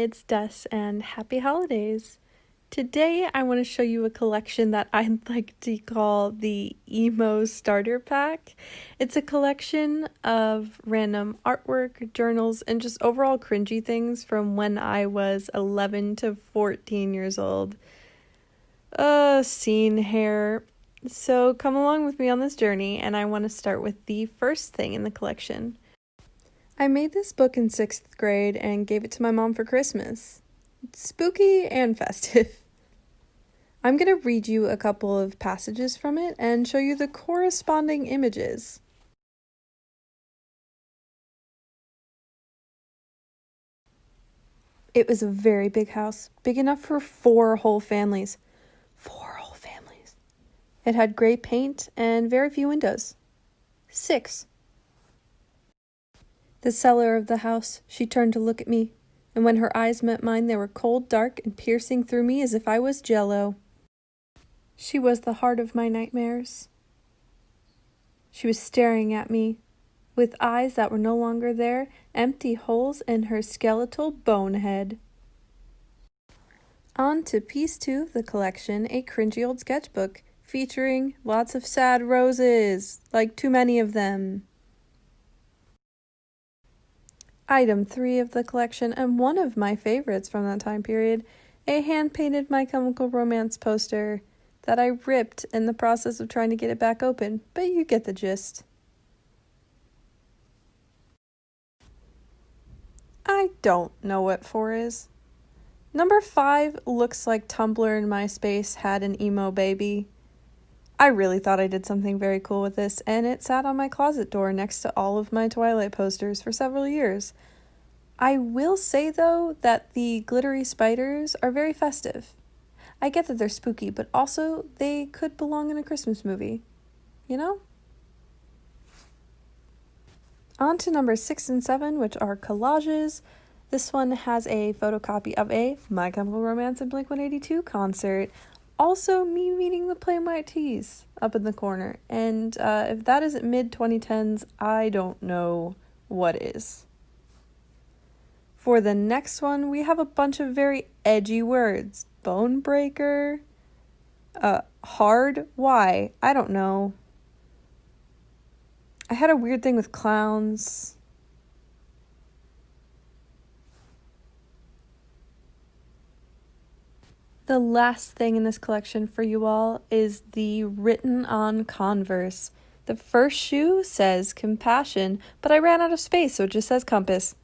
it's Des, and happy holidays. Today I want to show you a collection that I'd like to call the Emo Starter Pack. It's a collection of random artwork, journals, and just overall cringy things from when I was 11 to 14 years old. Scene hair. So come along with me on this journey, and I want to start with the first thing in the collection. I made this book in 6th grade and gave it to my mom for Christmas. It's spooky and festive. I'm going to read you a couple of passages from it and show you the corresponding images. It was a very big house, big enough for 4 whole families. 4 whole families. It had gray paint and very few windows. 6. The seller of the house, she turned to look at me, and when her eyes met mine, they were cold, dark, and piercing through me as if I was jello. She was the heart of my nightmares. She was staring at me, with eyes that were no longer there, empty holes in her skeletal bonehead. On to piece 2 of the collection, a cringy old sketchbook, featuring lots of sad roses, like too many of them. Item 3 of the collection, and one of my favorites from that time period, a hand-painted My Chemical Romance poster that I ripped in the process of trying to get it back open, but you get the gist. I don't know what 4 is. Number 5 looks like Tumblr and MySpace had an emo baby. I really thought I did something very cool with this, and it sat on my closet door next to all of my Twilight posters for several years. I will say, though, that the glittery spiders are very festive. I get that they're spooky, but also they could belong in a Christmas movie. You know? On to number 6 and 7, which are collages. This one has a photocopy of a My Chemical Romance and Blink-182 concert. Also, me meeting the Plain White Tees up in the corner. And if that isn't mid-2010s, I don't know what is. For the next one, we have a bunch of very edgy words. Bone breaker? Hard? Why? I don't know. I had a weird thing with clowns. The last thing in this collection for you all is the written on Converse. The first shoe says compassion, but I ran out of space, so it just says compass.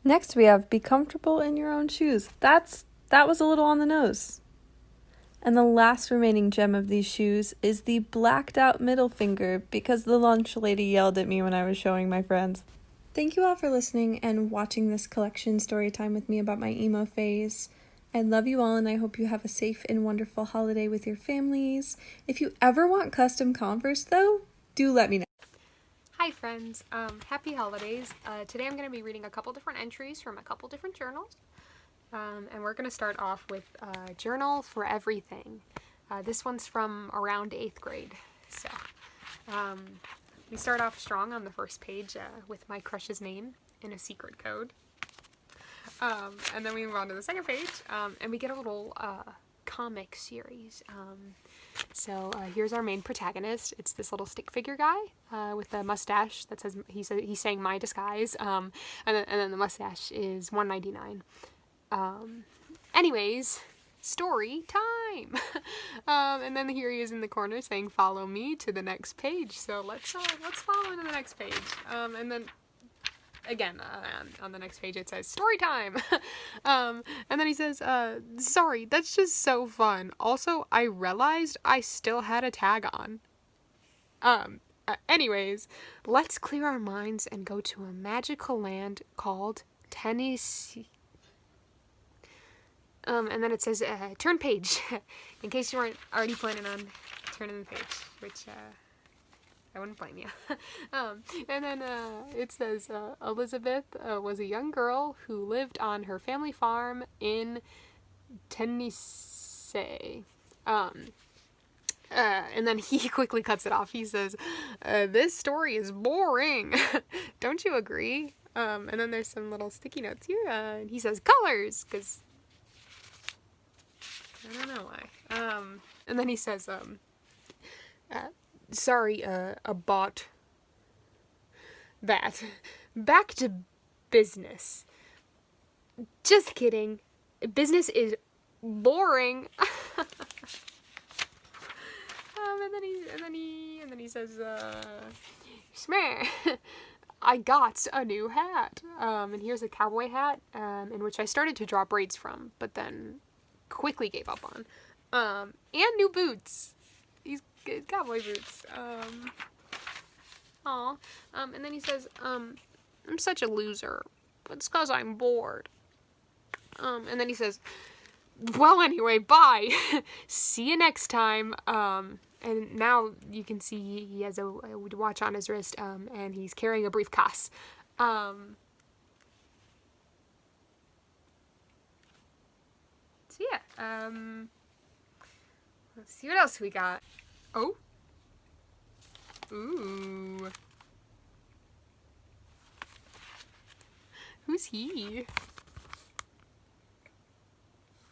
Next we have be comfortable in your own shoes. That was a little on the nose. And the last remaining gem of these shoes is the blacked out middle finger because the lunch lady yelled at me when I was showing my friends. Thank you all for listening and watching this collection story time with me about my emo phase. I love you all, and I hope you have a safe and wonderful holiday with your families. If you ever want custom Converse, though, do let me know. Hi friends, happy holidays. Today I'm going to be reading a couple different entries from a couple different journals. And we're going to start off with Journal for Everything. This one's from around 8th grade. So we start off strong on the first page with my crush's name in a secret code. And then we move on to the second page, and we get a little comic series. So here's our main protagonist. It's this little stick figure guy with a mustache that says he's saying "My Disguise," and then the mustache is $1.99. Anyways, story time. And then here he is in the corner saying "Follow me to the next page." So let's follow to the next page. And then again, on the next page it says story time. And then he says, sorry, that's just so fun. Also, I realized I still had a tag on. Anyways, let's clear our minds and go to a magical land called Tennessee. And then it says, turn page, in case you weren't already planning on turning the page, which, I wouldn't blame you. And then it says, Elizabeth was a young girl who lived on her family farm in Tennessee. And then he quickly cuts it off. He says, this story is boring. Don't you agree? And then there's some little sticky notes here, and he says colors, because I don't know why. And then he says, sorry, about that. Back to business. Just kidding. Business is boring. And then he says, Smeh, I got a new hat. And here's a cowboy hat, in which I started to draw braids from, but then quickly gave up on. And new boots. These cowboy boots. Aw. And then he says, I'm such a loser. But it's 'cause I'm bored. And then he says, well, anyway, bye. See you next time. And now you can see he has a watch on his wrist, and he's carrying a briefcase. So yeah, let's see what else we got. Oh. Ooh. Who's he?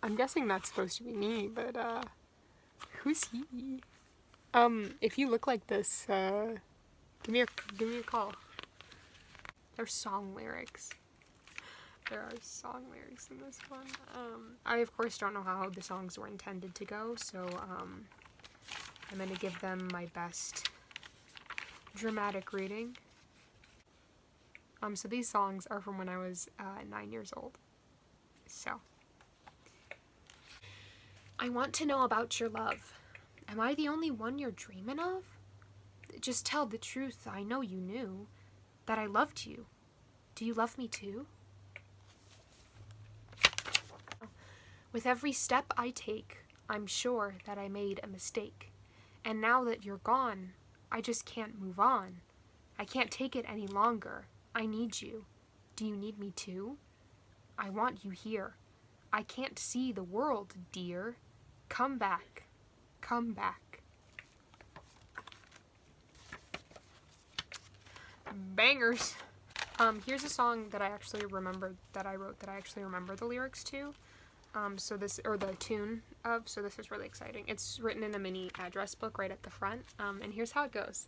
I'm guessing that's supposed to be me, but, who's he? If you look like this, give me a call. There's song lyrics. There are song lyrics in this one. I, of course, don't know how the songs were intended to go, so, I'm gonna give them my best dramatic reading. So these songs are from when I was, 9 years old. So. I want to know about your love. Am I the only one you're dreaming of? Just tell the truth, I know you knew. That I loved you. Do you love me too? With every step I take, I'm sure that I made a mistake. And now that you're gone, I just can't move on. I can't take it any longer. I need you. Do you need me too? I want you here. I can't see the world, dear. Come back. Come back. Bangers. Here's a song that I actually remember that I wrote that I actually remember the lyrics to. The tune of, so this is really exciting. It's written in a mini address book right at the front. And here's how it goes.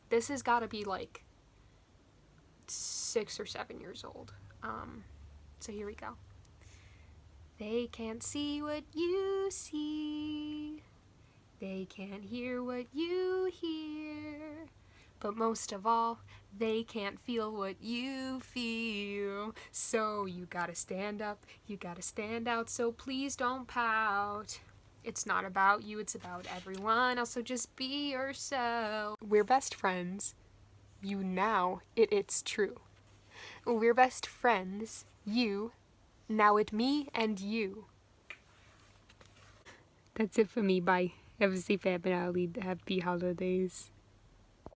This has got to be like 6 or 7 years old. So here we go. They can't see what you see. They can't hear what you hear. But most of all, they can't feel what you feel. So you gotta stand up, you gotta stand out, so please don't pout. It's not about you, it's about everyone else, so just be yourself. We're best friends. You now, it's true. We're best friends. You, now it me and you. That's it for me. Bye. Have a safe, happy holidays.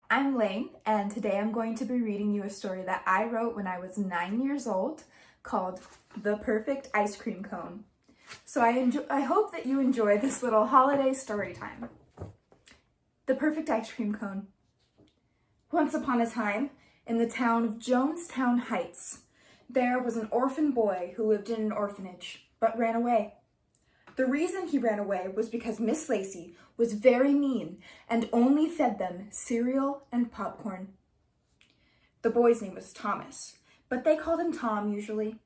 I'm Lane, and today I'm going to be reading you a story that I wrote when I was 9 years old called The Perfect Ice Cream Cone. So I hope that you enjoy this little holiday story time. The Perfect Ice Cream Cone. Once upon a time, in the town of Jonestown Heights, there was an orphan boy who lived in an orphanage, but ran away. The reason he ran away was because Miss Lacey was very mean and only fed them cereal and popcorn. The boy's name was Thomas, but they called him Tom usually.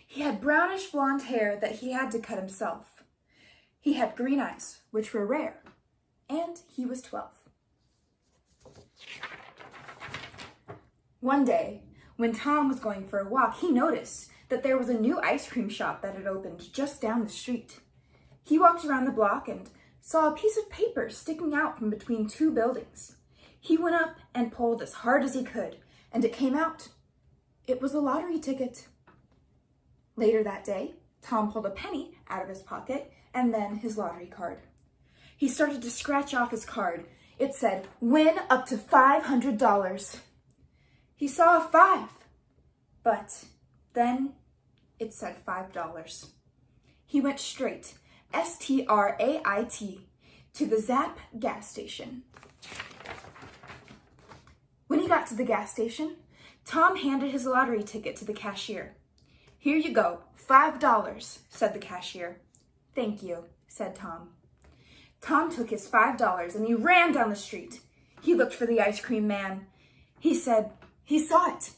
He had brownish blonde hair that he had to cut himself. He had green eyes, which were rare, and he was 12. One day, when Tom was going for a walk, he noticed that there was a new ice cream shop that had opened just down the street. He walked around the block and saw a piece of paper sticking out from between two buildings. He went up and pulled as hard as he could, and it came out. It was a lottery ticket. Later that day, Tom pulled a penny out of his pocket and then his lottery card. He started to scratch off his card. It said, "Win up to $500. He saw a 5, but then it said $5. He went straight, straight, to the Zap gas station. When he got to the gas station, Tom handed his lottery ticket to the cashier. "Here you go, $5, said the cashier. "Thank you," said Tom. Tom took his $5 and he ran down the street. He looked for the ice cream man. He said he saw it,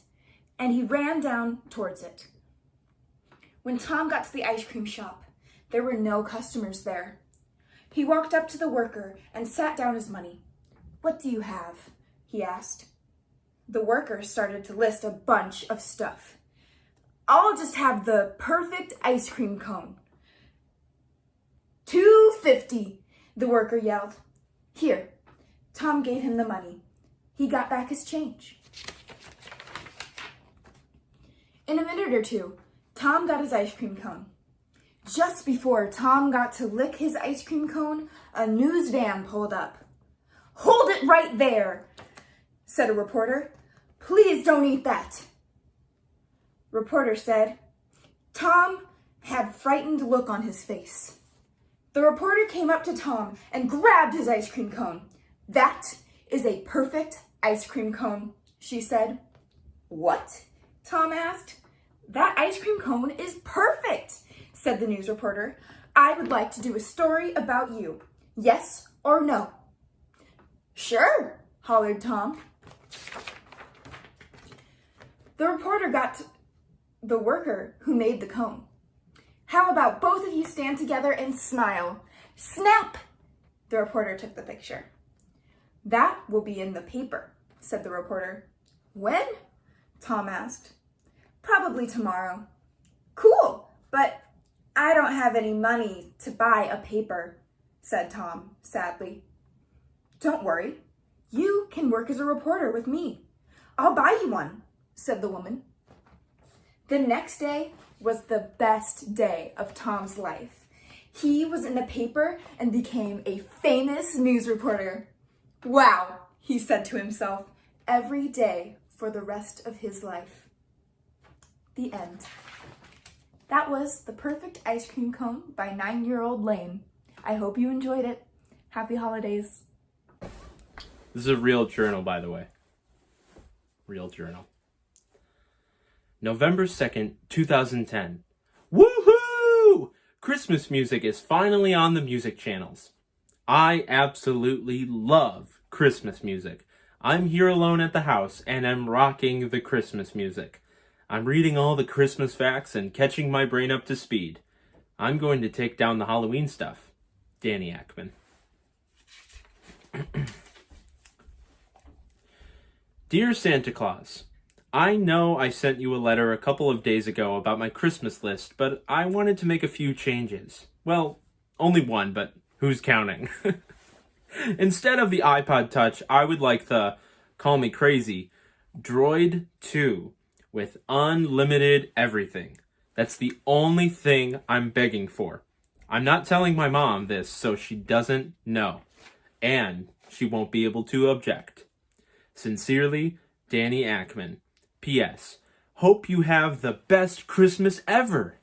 and he ran down towards it. When Tom got to the ice cream shop, there were no customers there. He walked up to the worker and sat down his money. "What do you have?" he asked. The worker started to list a bunch of stuff. "I'll just have the perfect ice cream cone." $2.50, the worker yelled. "Here." Tom gave him the money. He got back his change. In a minute or two, Tom got his ice cream cone. Just before Tom got to lick his ice cream cone, a news van pulled up. "Hold it right there," said a reporter. "Please don't eat that." Reporter said. Tom had frightened look on his face. The reporter came up to Tom and grabbed his ice cream cone. "That is a perfect ice cream cone," she said. "What?" Tom asked. "That ice cream cone is perfect," said the news reporter. "I would like to do a story about you. Yes or no?" "Sure," hollered Tom. The reporter got to the worker who made the cone. "How about both of you stand together and smile? Snap!" The reporter took the picture. "That will be in the paper," said the reporter. "When?" Tom asked. "Probably tomorrow." "Cool, but I don't have any money to buy a paper," said Tom sadly. "Don't worry, you can work as a reporter with me. I'll buy you one," said the woman. The next day was the best day of Tom's life. He was in the paper and became a famous news reporter. "Wow," he said to himself, every day for the rest of his life. The end. That was The Perfect Ice Cream Cone by 9-year-old Lane. I hope you enjoyed it. Happy holidays. This is a real journal, by the way. Real journal. November 2nd, 2010. Woohoo! Christmas music is finally on the music channels. I absolutely love Christmas music. I'm here alone at the house and I'm rocking the Christmas music. I'm reading all the Christmas facts and catching my brain up to speed. I'm going to take down the Halloween stuff. Danny Ackman. Dear Santa Claus, I know I sent you a letter a couple of days ago about my Christmas list, but I wanted to make a few changes. Well, only one, but who's counting? Instead of the iPod Touch, I would like the, call me crazy, Droid 2 with unlimited everything. That's the only thing I'm begging for. I'm not telling my mom this so she doesn't know, and she won't be able to object. Sincerely, Danny Ackman. P.S. Hope you have the best Christmas ever.